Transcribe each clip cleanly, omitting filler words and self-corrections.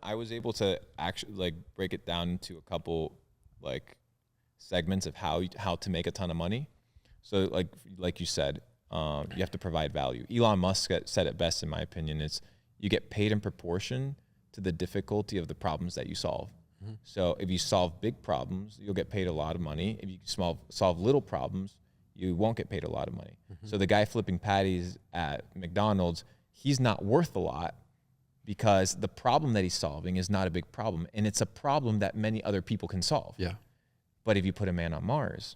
I was able to actually like break it down into a couple like segments of how to make a ton of money. So like you said, you have to provide value. Elon Musk said it best, in my opinion. It's you get paid in proportion to the difficulty of the problems that you solve. Mm-hmm. So if you solve big problems, you'll get paid a lot of money. If you solve little problems, you won't get paid a lot of money. Mm-hmm. So the guy flipping patties at McDonald's, he's not worth a lot because the problem that he's solving is not a big problem. And it's a problem that many other people can solve. Yeah. But if you put a man on Mars,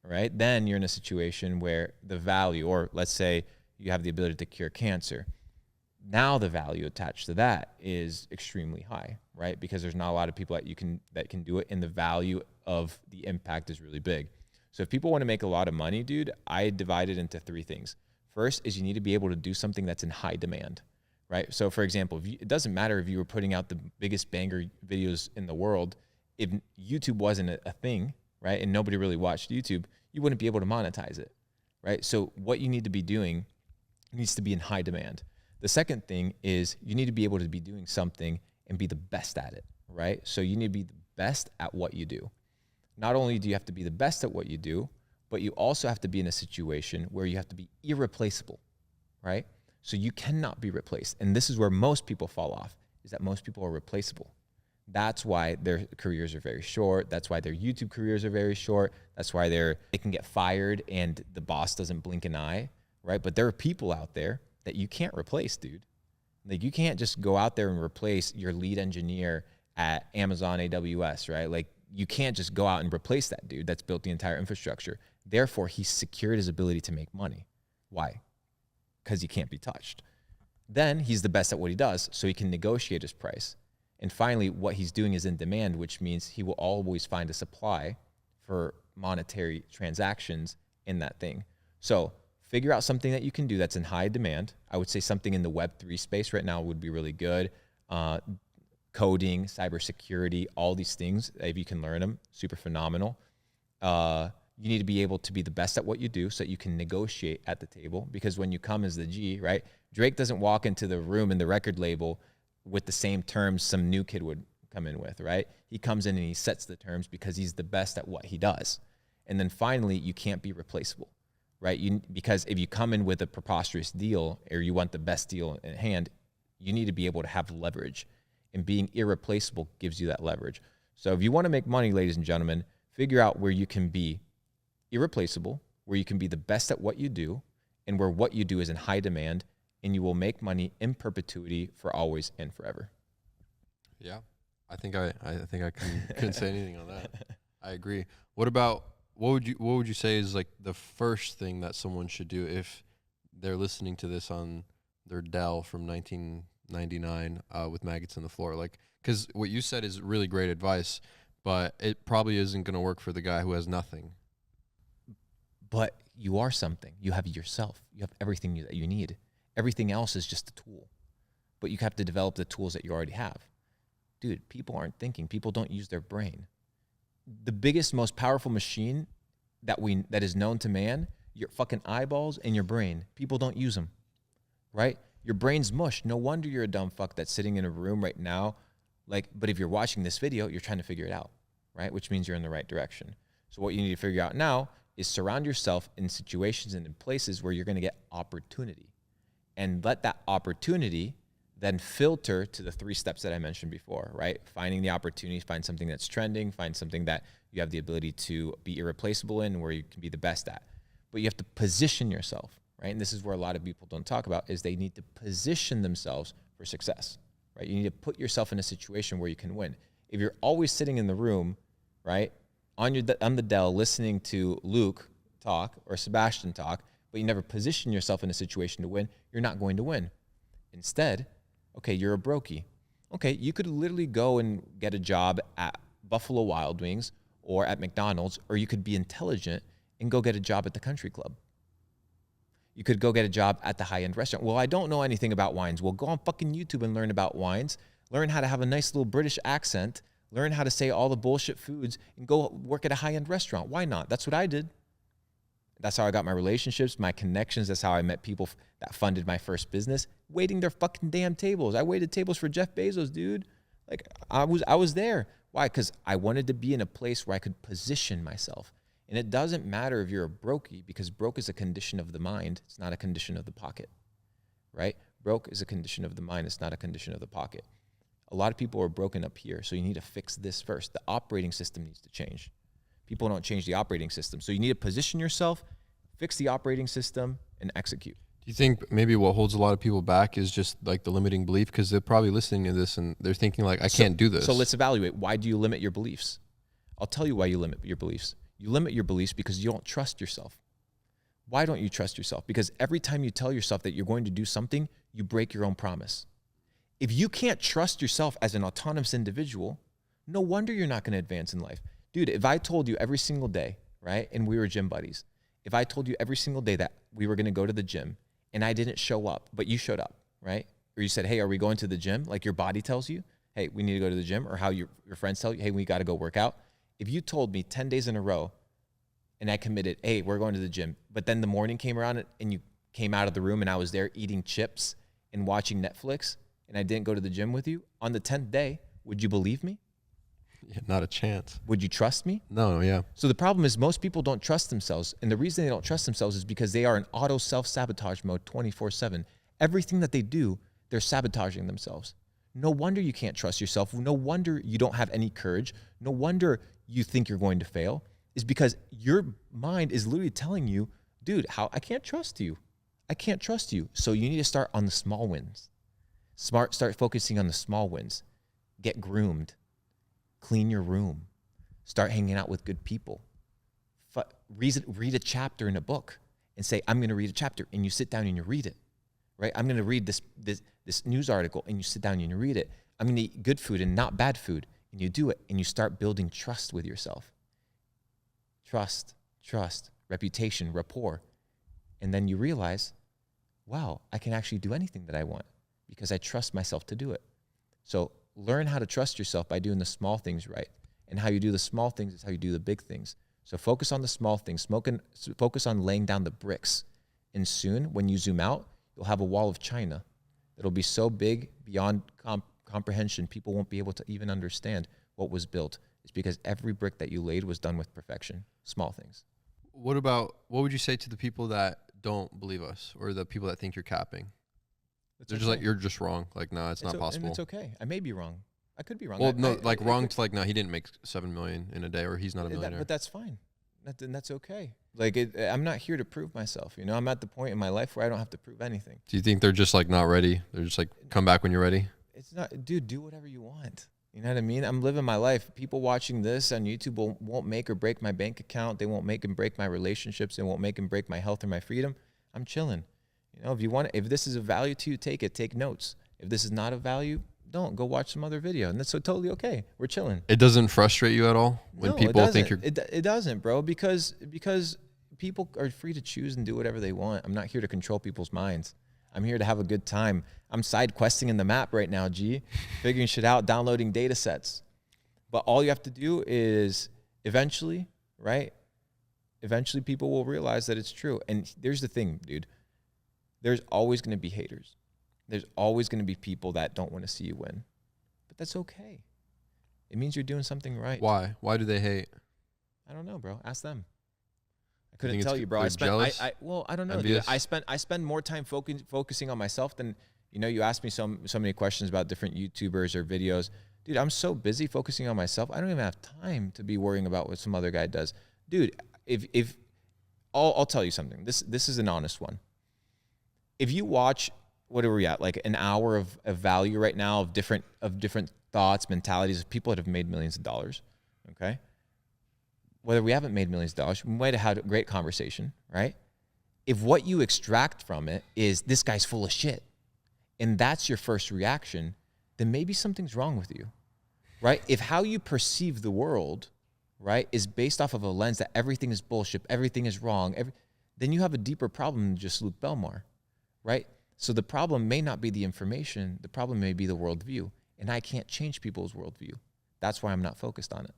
right, then you're in a situation where the value, or let's say you have the ability to cure cancer. Now the value attached to that is extremely high, right? Because there's not a lot of people that can do it, and the value of the impact is really big. So if people want to make a lot of money, dude, I divide it into 3 things. First is you need to be able to do something that's in high demand, right? So for example, it doesn't matter if you were putting out the biggest banger videos in the world. If YouTube wasn't a thing, right, and nobody really watched YouTube, you wouldn't be able to monetize it, right? So what you need to be doing needs to be in high demand. The second thing is you need to be able to be doing something and be the best at it, right? So you need to be the best at what you do. Not only do you have to be the best at what you do, but you also have to be in a situation where you have to be irreplaceable, right? So you cannot be replaced. And this is where most people fall off, is that most people are replaceable. That's why their careers are very short. That's why their YouTube careers are very short. That's why they can get fired and the boss doesn't blink an eye, right? But there are people out there that you can't replace, dude. Like you can't just go out there and replace your lead engineer at Amazon AWS, right? Like you can't just go out and replace that dude that's built the entire infrastructure. Therefore, he's secured his ability to make money. Why? Because he can't be touched. Then he's the best at what he does, so he can negotiate his price. And finally, what he's doing is in demand, which means he will always find a supply for monetary transactions in that thing. So figure out something that you can do that's in high demand. I would say something in the Web3 space right now would be really good. Coding, cybersecurity, all these things, if you can learn them, super phenomenal. You need to be able to be the best at what you do so that you can negotiate at the table. Because when you come as the G, right, Drake doesn't walk into the room in the record label with the same terms some new kid would come in with, right? He comes in and he sets the terms because he's the best at what he does. And then finally, you can't be replaceable, right? Because if you come in with a preposterous deal or you want the best deal in hand, you need to be able to have leverage. And being irreplaceable gives you that leverage. So if you want to make money, ladies and gentlemen, figure out where you can be irreplaceable, where you can be the best at what you do, and where what you do is in high demand, and you will make money in perpetuity for always and forever. Yeah, I think I couldn't say anything on that. I agree. What would you say is like the first thing that someone should do if they're listening to this on their Dell from 1999 with maggots in the floor? Like, because what you said is really great advice, but it probably isn't going to work for the guy who has nothing. But you are something. You have yourself. You have everything that you need. Everything else is just a tool. But you have to develop the tools that you already have. Dude, people aren't thinking. People don't use their brain. The biggest, most powerful machine that is known to man, your fucking eyeballs and your brain. People don't use them, right? Your brain's mush. No wonder you're a dumb fuck that's sitting in a room right now. But if you're watching this video, you're trying to figure it out, right? Which means you're in the right direction. So what you need to figure out now is surround yourself in situations and in places where you're going to get opportunity. And let that opportunity then filter to the 3 steps that I mentioned before, right? Finding the opportunity, find something that's trending, find something that you have the ability to be irreplaceable in, where you can be the best at. But you have to position yourself, right? And this is where a lot of people don't talk about, is they need to position themselves for success, right? You need to put yourself in a situation where you can win. If you're always sitting in the room, right, on the Dell listening to Luke talk or Sebastian talk, but you never position yourself in a situation to win, you're not going to win. Instead, okay, you're a brokey. Okay, you could literally go and get a job at Buffalo Wild Wings or at McDonald's, or you could be intelligent and go get a job at the country club. You could go get a job at the high-end restaurant. Well, I don't know anything about wines. Well, go on fucking YouTube and learn about wines. Learn how to have a nice little British accent. Learn how to say all the bullshit foods and go work at a high-end restaurant. Why not? That's what I did. That's how I got my relationships, my connections. That's how I met people that funded my first business, waiting their fucking damn tables. I waited tables for Jeff Bezos, dude. Like I was there. Why? Because I wanted to be in a place where I could position myself. And it doesn't matter if you're a brokey, because broke is a condition of the mind. It's not a condition of the pocket, right? Broke is a condition of the mind. It's not a condition of the pocket. A lot of people are broken up here. So you need to fix this first. The operating system needs to change. People don't change the operating system. So you need to position yourself, fix the operating system, and execute. Do you think maybe what holds a lot of people back is just like the limiting belief? Because they're probably listening to this and they're thinking like, I can't do this. So let's evaluate. Why do you limit your beliefs? I'll tell you why you limit your beliefs. You limit your beliefs because you don't trust yourself. Why don't you trust yourself? Because every time you tell yourself that you're going to do something, you break your own promise. If you can't trust yourself as an autonomous individual, no wonder you're not going to advance in life. Dude, if I told you every single day, right, and we were gym buddies, if I told you every single day that we were going to go to the gym and I didn't show up, but you showed up, right? Or you said, hey, are we going to the gym? Like your body tells you, hey, we need to go to the gym, or how your friends tell you, hey, we got to go work out. If you told me 10 days in a row and I committed, hey, we're going to the gym, but then the morning came around and you came out of the room and I was there eating chips and watching Netflix and I didn't go to the gym with you, on the 10th day, would you believe me? Yeah, not a chance. Would you trust me? No, yeah. So the problem is most people don't trust themselves. And the reason they don't trust themselves is because they are in auto self-sabotage mode 24/7. Everything that they do, they're sabotaging themselves. No wonder you can't trust yourself. No wonder you don't have any courage. No wonder you think you're going to fail, is because your mind is literally telling you, dude, I can't trust you. I can't trust you. So you need to start on the small wins. Start focusing on the small wins. Get groomed. Clean your room. Start hanging out with good people. Read a chapter in a book and say, I'm going to read a chapter, and you sit down and you read it, right? I'm going to read this news article, and you sit down and you read it. I'm going to eat good food and not bad food, and you do it, and you start building trust with yourself. Trust, reputation, rapport. And then you realize, wow, I can actually do anything that I want because I trust myself to do it. So learn how to trust yourself by doing the small things right. And how you do the small things is how you do the big things. So focus on the small things. Focus on laying down the bricks. And soon, when you zoom out, you'll have a wall of China. It'll be so big beyond comprehension, people won't be able to even understand what was built. It's because every brick that you laid was done with perfection. Small things. What would you say to the people that don't believe us, or the people that think you're capping? They're just like, you're just wrong. Like, no, it's not possible. And it's okay. I may be wrong. I could be wrong. Well, wrong to like, no, he didn't make 7 million in a day, or he's not a millionaire. But that's fine. That's okay. Like, I'm not here to prove myself. You know, I'm at the point in my life where I don't have to prove anything. Do you think they're just like not ready? They're just like, come back when you're ready? It's not, dude, do whatever you want. You know what I mean? I'm living my life. People watching this on YouTube won't make or break my bank account. They won't make and break my relationships. They won't make and break my health or my freedom. I'm chilling. You know, if this is a value to you, take it. Take notes. If this is not a value, don't. Go watch some other video. And that's so totally okay. We're chilling. It doesn't frustrate you at all when people think you're... It doesn't, bro, because people are free to choose and do whatever they want. I'm not here to control people's minds. I'm here to have a good time. I'm side questing in the map right now, G. Figuring shit out, downloading data sets. But all you have to do is eventually, right? Eventually people will realize that it's true. And there's the thing, dude. There's always going to be haters. There's always going to be people that don't want to see you win. But that's okay. It means you're doing something right. Why? Why do they hate? I don't know, bro. Ask them. I couldn't tell you, bro. I don't know. Dude. I spend more time focusing on myself than, you know, you asked me so many questions about different YouTubers or videos. Dude, I'm so busy focusing on myself. I don't even have time to be worrying about what some other guy does. Dude, if I'll tell you something. This is an honest one. If you watch, what are we at? Like an hour of value right now of different thoughts, mentalities of people that have made millions of dollars. Okay. Whether we haven't made millions of dollars, we might have had a great conversation, right? If what you extract from it is this guy's full of shit, and that's your first reaction, then maybe something's wrong with you, right? If how you perceive the world, right, is based off of a lens that everything is bullshit, everything is wrong, then you have a deeper problem than just Luke Belmar, right? So the problem may not be the information, the problem may be the worldview, and I can't change people's worldview. That's why I'm not focused on it.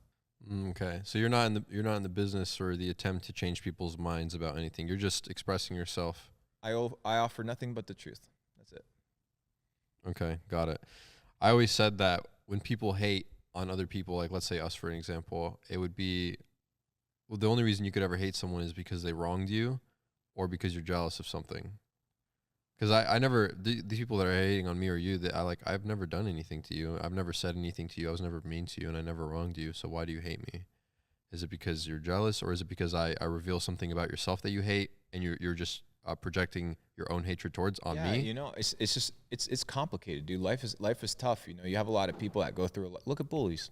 Okay, so you're not in the business or the attempt to change people's minds about anything. You're just expressing yourself. I offer nothing but the truth. That's it. Okay, got it. I always said that when people hate on other people, like let's say us for an example, it would be, well, the only reason you could ever hate someone is because they wronged you or because you're jealous of something. Because I never, these people that are hating on me or you, that I've never done anything to you. I've never said anything to you. I was never mean to you and I never wronged you. So why do you hate me? Is it because you're jealous, or is it because I reveal something about yourself that you hate and you're just projecting your own hatred towards on me? You know, it's just it's complicated, dude. Life is tough. You know, you have a lot of people that go through a lot. Look at bullies.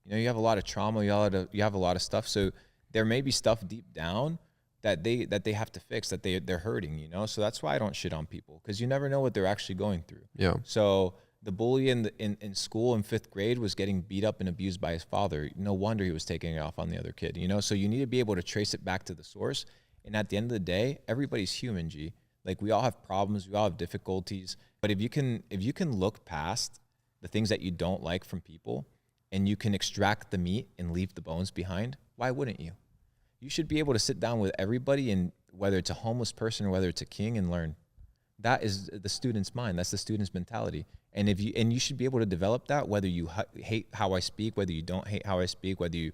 You know, you have a lot of trauma. You have a lot of stuff. So there may be stuff deep down that they have to fix, that they're hurting. You know, so that's why I don't shit on people, because you never know what they're actually going through. Yeah. So the bully in school in 5th grade was getting beat up and abused by his father. No wonder he was taking it off on the other kid. You know, so you need to be able to trace it back to the source. And at the end of the day, everybody's human, G. Like, we all have problems, we all have difficulties. But if you can look past the things that you don't like from people, and you can extract the meat and leave the bones behind, why wouldn't you? You should be able to sit down with everybody, and whether it's a homeless person or whether it's a king, and learn. That is the student's mind. That's the student's mentality. And you should be able to develop that, whether you hate how I speak, whether you don't hate how I speak, whether you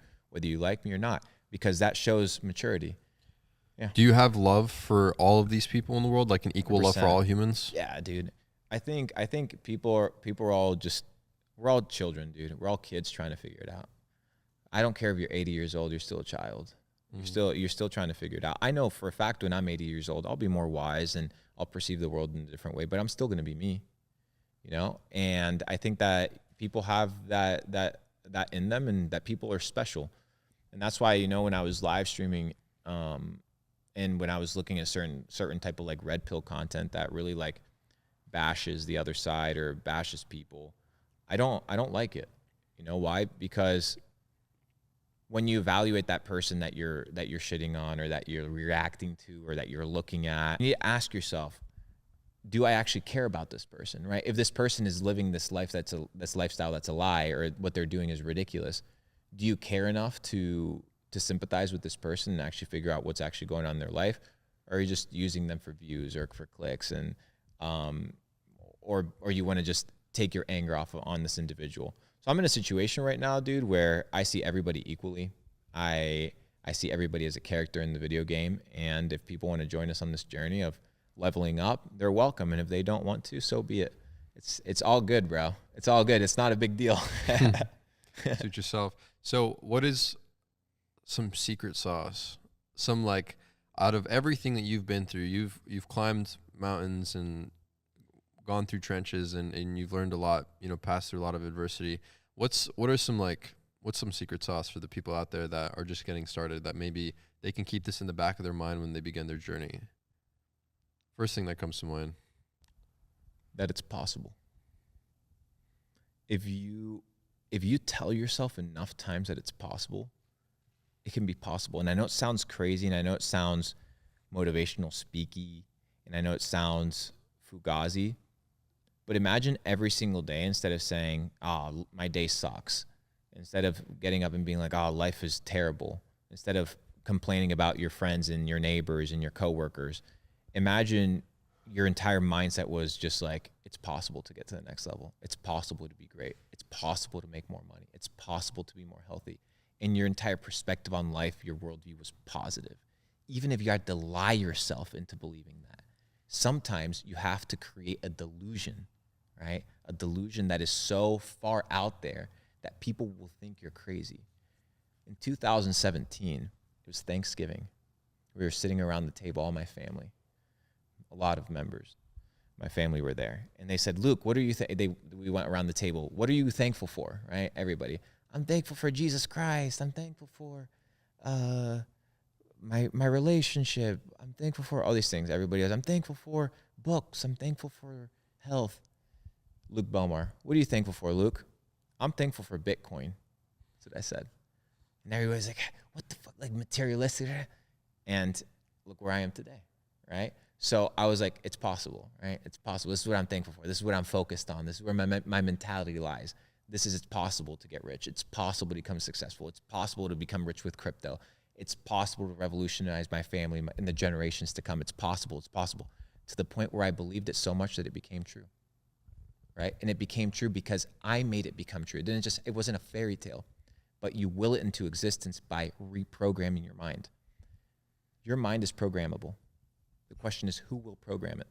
like me or not, because that shows maturity. Yeah. Do you have love for all of these people in the world, like an equal 100%. Love for all humans? Yeah, dude. I think people are all just, we're all children, dude. We're all kids trying to figure it out. I don't care if you're 80 years old, you're still a child. You're still trying to figure it out. I know for a fact when I'm 80 years old, I'll be more wise and I'll perceive the world in a different way, but I'm still going to be me, you know? And I think that people have that in them, and that people are special. And that's why, you know, when I was live streaming, and when I was looking at certain type of like red pill content that really like bashes the other side or bashes people, I don't like it. You know why? Because when you evaluate that person that you're shitting on, or that you're reacting to, or that you're looking at, you need to ask yourself, do I actually care about this person, right? If this person is living this life this lifestyle that's a lie, or what they're doing is ridiculous, do you care enough to sympathize with this person and actually figure out what's actually going on in their life? Or are you just using them for views or for clicks, and or you want to just take your anger off on this individual? So I'm in a situation right now, dude, where I see everybody equally. I see everybody as a character in the video game, and if people want to join us on this journey of leveling up, they're welcome. And if they don't want to, so be it. It's all good, bro. It's all good. It's not a big deal. Suit yourself. So what is some secret sauce? Some, like, out of everything that you've been through, you've climbed mountains and gone through trenches, and you've learned a lot, you know, passed through a lot of adversity. What's some secret sauce for the people out there that are just getting started, that maybe they can keep this in the back of their mind when they begin their journey? First thing that comes to mind. That it's possible. If you tell yourself enough times that it's possible, it can be possible. And I know it sounds crazy, and I know it sounds motivational speaky, and I know it sounds fugazi, but imagine every single day, instead of saying, oh, my day sucks, instead of getting up and being like, oh, life is terrible, instead of complaining about your friends and your neighbors and your coworkers, imagine your entire mindset was just like, it's possible to get to the next level. It's possible to be great. It's possible to make more money. It's possible to be more healthy. And your entire perspective on life, your worldview was positive. Even if you had to lie yourself into believing that. Sometimes you have to create a delusion, right? A delusion that is so far out there that people will think you're crazy. In 2017, it was Thanksgiving. We were sitting around the table, all my family, a lot of members. My family were there. And they said, Luke, what are you we went around the table. What are you thankful for, right? Everybody. I'm thankful for Jesus Christ. I'm thankful for my relationship. I'm thankful for all these things. Everybody else, I'm thankful for books. I'm thankful for health. Luke Belmar, what are you thankful for, Luke? I'm thankful for Bitcoin. That's what I said. And everybody's like, what the fuck, like materialistic? And look where I am today, right? So I was like, it's possible, right? It's possible. This is what I'm thankful for. This is what I'm focused on. This is where my mentality lies. It's possible to get rich. It's possible to become successful. It's possible to become rich with crypto. It's possible to revolutionize my family in the generations to come. It's possible. It's possible. To the point where I believed it so much that it became true, right? And it became true because I made it become true. It wasn't a fairy tale, but you will it into existence by reprogramming your mind. Your mind is programmable. The question is, who will program it?